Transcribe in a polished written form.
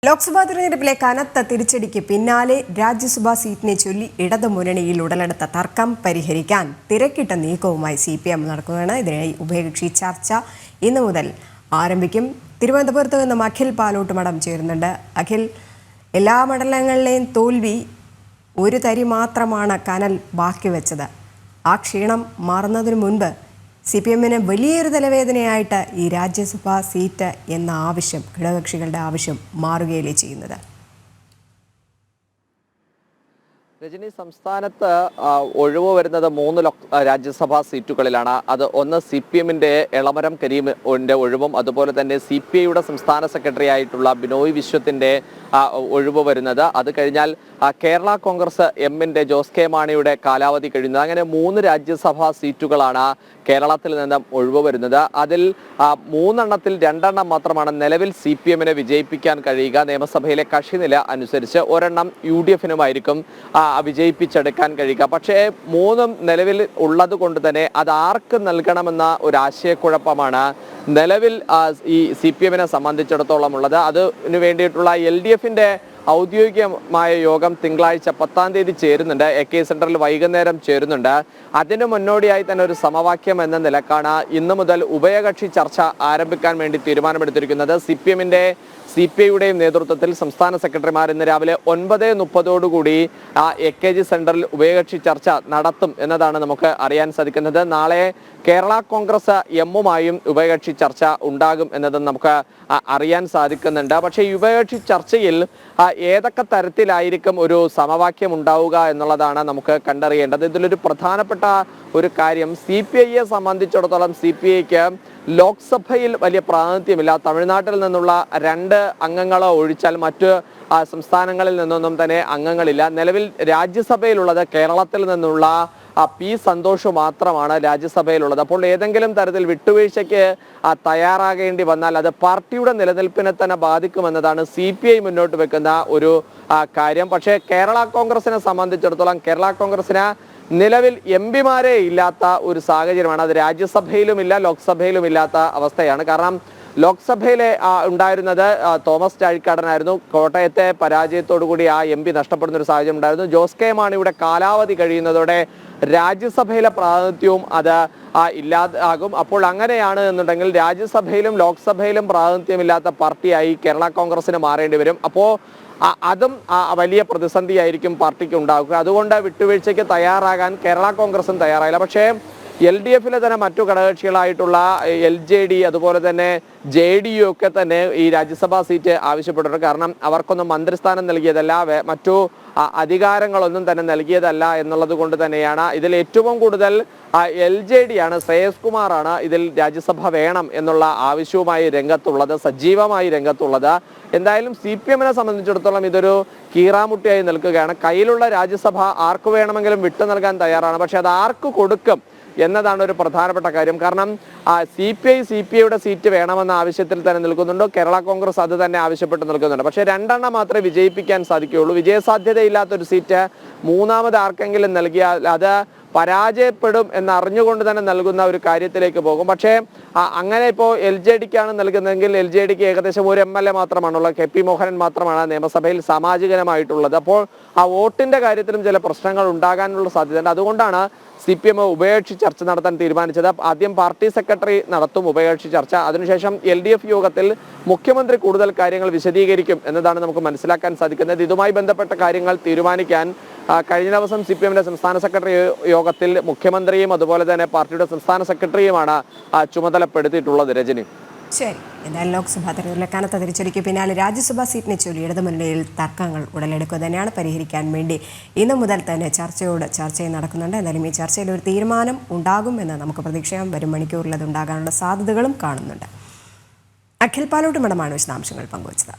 ലോക്സഭാ തിരഞ്ഞെടുപ്പിലെ കനത്ത തിരിച്ചടിക്ക് പിന്നാലെ രാജ്യസഭാ സീറ്റിനെ ചൊല്ലി ഇടതുമുന്നണിയിൽ ഉടലെടുത്ത തർക്കം പരിഹരിക്കാൻ തിരക്കിട്ട നീക്കവുമായി CPM നടക്കുകയാണ്. ഇതിനായി ഉഭയകക്ഷി ചർച്ച ഇന്നു മുതൽ ആരംഭിക്കും. തിരുവനന്തപുരത്ത് നിന്നും അഖിൽ പാലോട്ടുമടം ചേരുന്നുണ്ട്. അഖിൽ, എല്ലാ മണ്ഡലങ്ങളിലെയും തോൽവി ഒരു തരി മാത്രമാണ് കനൽ ബാക്കി വെച്ചത്. ആ ക്ഷീണം മാറുന്നതിന് മുൻപ് CPM-ന് വലിയൊരു തലവേദനയായിട്ട് ഈ രാജ്യസഭാ സീറ്റ് എന്ന ആവശ്യം, ഘടകകക്ഷികളുടെ ആവശ്യം മാറുകയല്ലേ ചെയ്യുന്നത്? രജനി, സംസ്ഥാനത്ത് ഒഴിവ് വരുന്നത് 3 രാജ്യസഭാ സീറ്റുകളിലാണ്. അത് ഒന്ന് CPM-ന്റെ എളമരം കരീമിന്റെ ഒഴിവും അതുപോലെ തന്നെ CPI-യുടെ സംസ്ഥാന സെക്രട്ടറി ആയിട്ടുള്ള ബിനോയ് വിശ്വത്തിന്റെ ഒഴിവ് വരുന്നത്. അത് കഴിഞ്ഞാൽ കേരള കോൺഗ്രസ് M-ന്റെ ജോസ് കെ മാണിയുടെ കാലാവധി കഴിയുന്നത്. അങ്ങനെ 3 രാജ്യസഭാ സീറ്റുകളാണ് കേരളത്തിൽ നിന്നും ഒഴിവ് വരുന്നത്. അതിൽ 3 എണ്ണത്തിൽ 2 എണ്ണം മാത്രമാണ് നിലവിൽ CPM-നെ വിജയിപ്പിക്കാൻ കഴിയുക. നിയമസഭയിലെ കക്ഷിനില അനുസരിച്ച് ഒരെണ്ണം UDF-നുമായിരിക്കും വിജയിപ്പിച്ചെടുക്കാൻ കഴിയുക. പക്ഷേ 3 നിലവിൽ ഉള്ളത് കൊണ്ട് തന്നെ അത് ആർക്ക് നൽകണമെന്ന ഒരു ആശയക്കുഴപ്പമാണ് നിലവിൽ ഈ CPM-നെ സംബന്ധിച്ചിടത്തോളം ഉള്ളത്. അതിനു വേണ്ടിയിട്ടുള്ള LDF-ന്റെ ഔദ്യോഗികമായ യോഗം തിങ്കളാഴ്ച 10-ാം തീയതി ചേരുന്നുണ്ട്. AK സെന്ററിൽ വൈകുന്നേരം ചേരുന്നുണ്ട്. അതിനു മുന്നോടിയായി തന്നെ ഒരു സമവാക്യം എന്ന നിലക്കാണ് ഇന്നു മുതൽ ഉഭയകക്ഷി ചർച്ച ആരംഭിക്കാൻ വേണ്ടി തീരുമാനമെടുത്തിരിക്കുന്നത്. CPM-ന്റെ CPI-യുടെയും നേതൃത്വത്തിൽ സംസ്ഥാന സെക്രട്ടറിമാർ ഇന്ന് രാവിലെ 9:30 AKG സെന്ററിൽ ഉഭയകക്ഷി ചർച്ച നടത്തും എന്നതാണ് നമുക്ക് അറിയാൻ സാധിക്കുന്നത്. നാളെ കേരള കോൺഗ്രസ് M-മായും ഉഭയകക്ഷി ചർച്ച ഉണ്ടാകും എന്നതും നമുക്ക് അറിയാൻ സാധിക്കുന്നുണ്ട്. പക്ഷേ ഉഭയകക്ഷി ചർച്ചയിൽ ഏതൊക്കെ തരത്തിലായിരിക്കും ഒരു സമവാക്യം ഉണ്ടാവുക എന്നുള്ളതാണ് നമുക്ക് കണ്ടറിയേണ്ടത്. ഇതിലൊരു പ്രധാനപ്പെട്ട ഒരു കാര്യം, CPI-യെ സംബന്ധിച്ചിടത്തോളം CPI-ക്ക് ലോക്സഭയിൽ വലിയ പ്രാതിനിധ്യമില്ല. തമിഴ്നാട്ടിൽ നിന്നുള്ള 2 അംഗങ്ങളെ ഒഴിച്ചാൽ മറ്റ് സംസ്ഥാനങ്ങളിൽ നിന്നൊന്നും തന്നെ അംഗങ്ങളില്ല. നിലവിൽ രാജ്യസഭയിലുള്ളത് കേരളത്തിൽ നിന്നുള്ള P സന്തോഷ് മാത്രമാണ് രാജ്യസഭയിലുള്ളത്. അപ്പോൾ ഏതെങ്കിലും തരത്തിൽ വിട്ടുവീഴ്ചയ്ക്ക് തയ്യാറാകേണ്ടി വന്നാൽ അത് പാർട്ടിയുടെ നിലനിൽപ്പിനെ തന്നെ ബാധിക്കുമെന്നതാണ് CPI മുന്നോട്ട് വെക്കുന്ന ഒരു കാര്യം. പക്ഷേ കേരള കോൺഗ്രസിനെ സംബന്ധിച്ചിടത്തോളം കേരള കോൺഗ്രസിന് നിലവിൽ MP-മാരെ ഇല്ലാത്ത ഒരു സാഹചര്യമാണ്. അത് രാജ്യസഭയിലും ഇല്ല, ലോക്സഭയിലും ഇല്ലാത്ത അവസ്ഥയാണ്. കാരണം ലോക്സഭയിലെ ഉണ്ടായിരുന്നത് തോമസ് ചാഴിക്കാടനായിരുന്നു. കോട്ടയത്തെ പരാജയത്തോടുകൂടി ആ MP നഷ്ടപ്പെടുന്ന ഒരു സാഹചര്യം ഉണ്ടായിരുന്നു. ജോസ് കെ മാണിയുടെ കാലാവധി കഴിയുന്നതോടെ രാജ്യസഭയിലെ പ്രാതിനിധ്യവും അത് ഇല്ലാതാകും. അപ്പോൾ അങ്ങനെയാണ് എന്നുണ്ടെങ്കിൽ രാജ്യസഭയിലും ലോക്സഭയിലും പ്രാതിനിധ്യമില്ലാത്ത പാർട്ടിയായി കേരള കോൺഗ്രസിന് മാറേണ്ടി വരും. അപ്പോൾ അതും വലിയ പ്രതിസന്ധിയായിരിക്കും പാർട്ടിക്ക് ഉണ്ടാക്കുക. അതുകൊണ്ട് വിട്ടുവീഴ്ചയ്ക്ക് തയ്യാറാകാൻ കേരള കോൺഗ്രസും തയ്യാറായില്ല. പക്ഷേ LDF-ലെ തന്നെ മറ്റു ഘടകകക്ഷികളായിട്ടുള്ള LJD അതുപോലെ തന്നെ JDU ഒക്കെ തന്നെ ഈ രാജ്യസഭാ സീറ്റ് ആവശ്യപ്പെട്ടിട്ടുണ്ട്. കാരണം അവർക്കൊന്നും മന്ത്രിസ്ഥാനം നൽകിയതല്ല, മറ്റു അധികാരങ്ങളൊന്നും തന്നെ നൽകിയതല്ല എന്നുള്ളത് കൊണ്ട് തന്നെയാണ്. ഇതിൽ ഏറ്റവും കൂടുതൽ LJD ആണ്, ശ്രേയസ് കുമാറാണ് ഇതിൽ രാജ്യസഭ വേണം എന്നുള്ള ആവശ്യവുമായി രംഗത്തുള്ളത്, സജീവമായി രംഗത്തുള്ളത്. എന്തായാലും CPM-നെ സംബന്ധിച്ചിടത്തോളം ഇതൊരു കീറാമുട്ടിയായി നിൽക്കുകയാണ്. കയ്യിലുള്ള രാജ്യസഭ ആർക്ക് വേണമെങ്കിലും വിട്ടു നൽകാൻ തയ്യാറാണ്. പക്ഷെ അത് ആർക്ക് കൊടുക്കും എന്നതാണ് ഒരു പ്രധാനപ്പെട്ട കാര്യം. കാരണം CPI-യുടെ സീറ്റ് വേണമെന്ന ആവശ്യത്തിൽ തന്നെ നിൽക്കുന്നുണ്ട്. കേരള കോൺഗ്രസ് അത് തന്നെ ആവശ്യപ്പെട്ട് നിൽക്കുന്നുണ്ട്. പക്ഷേ 2 എണ്ണം മാത്രമേ വിജയിപ്പിക്കാൻ സാധിക്കുകയുള്ളൂ. വിജയസാധ്യതയില്ലാത്തൊരു സീറ്റ് മൂന്നാമത് ആർക്കെങ്കിലും നൽകിയാൽ അത് പരാജയപ്പെടും എന്നറിഞ്ഞുകൊണ്ട് തന്നെ നൽകുന്ന ഒരു കാര്യത്തിലേക്ക് പോകും. പക്ഷേ അങ്ങനെ ഇപ്പോൾ LJD-ക്കാണ് നൽകുന്നതെങ്കിൽ LJD-ക്ക് ഏകദേശം ഒരു MLA മാത്രമാണുള്ളത്. KP മോഹനൻ മാത്രമാണ് നിയമസഭയിൽ സാമാജികനമായിട്ടുള്ളത്. അപ്പോൾ ആ വോട്ടിന്റെ കാര്യത്തിലും ചില പ്രശ്നങ്ങൾ ഉണ്ടാകാനുള്ള സാധ്യതയുണ്ട്. അതുകൊണ്ടാണ് CPM ഉഭയകക്ഷി ചർച്ച നടത്താൻ തീരുമാനിച്ചത്. ആദ്യം പാർട്ടി സെക്രട്ടറി നടത്തും ഉഭയകക്ഷി ചർച്ച. അതിനുശേഷം LDF യോഗത്തിൽ മുഖ്യമന്ത്രി കൂടുതൽ കാര്യങ്ങൾ വിശദീകരിക്കും എന്നതാണ് നമുക്ക് മനസ്സിലാക്കാൻ സാധിക്കുന്നത്. ഇതുമായി ബന്ധപ്പെട്ട കാര്യങ്ങൾ തീരുമാനിക്കാൻ കഴിഞ്ഞ ദിവസം CPM-ന്റെ സംസ്ഥാന സെക്രട്ടറി യോഗത്തിൽ മുഖ്യമന്ത്രിയും അതുപോലെ തന്നെ പാർട്ടിയുടെ സംസ്ഥാന സെക്രട്ടറിയുമാണ് ചുമതലപ്പെടുത്തിയിട്ടുള്ളത്. രജനി, ശരി. എന്തായാലും ലോക്സഭാ തെരഞ്ഞെടുപ്പിലെ കനത്ത തിരിച്ചടിക്ക് പിന്നാലെ രാജ്യസഭാ സീറ്റിനെ ചൊല്ലി ഇടതുമുന്നണിയിൽ തർക്കങ്ങൾ ഉടലെടുക്കുക തന്നെയാണ്. പരിഹരിക്കാൻ വേണ്ടി ഇന്നു മുതൽ തന്നെ ചർച്ചയും നടക്കുന്നുണ്ട്. എന്തായാലും ഈ ചർച്ചയിൽ ഒരു തീരുമാനം ഉണ്ടാകുമെന്ന് നമുക്ക് പ്രതീക്ഷിക്കാം. വരും മണിക്കൂറിൽ അത് ഉണ്ടാകാനുള്ള സാധ്യതകളും കാണുന്നുണ്ട്. അഖിൽ പാലോട്ടുമടമാണ് വിശദാംശങ്ങൾ പങ്കുവച്ചത്.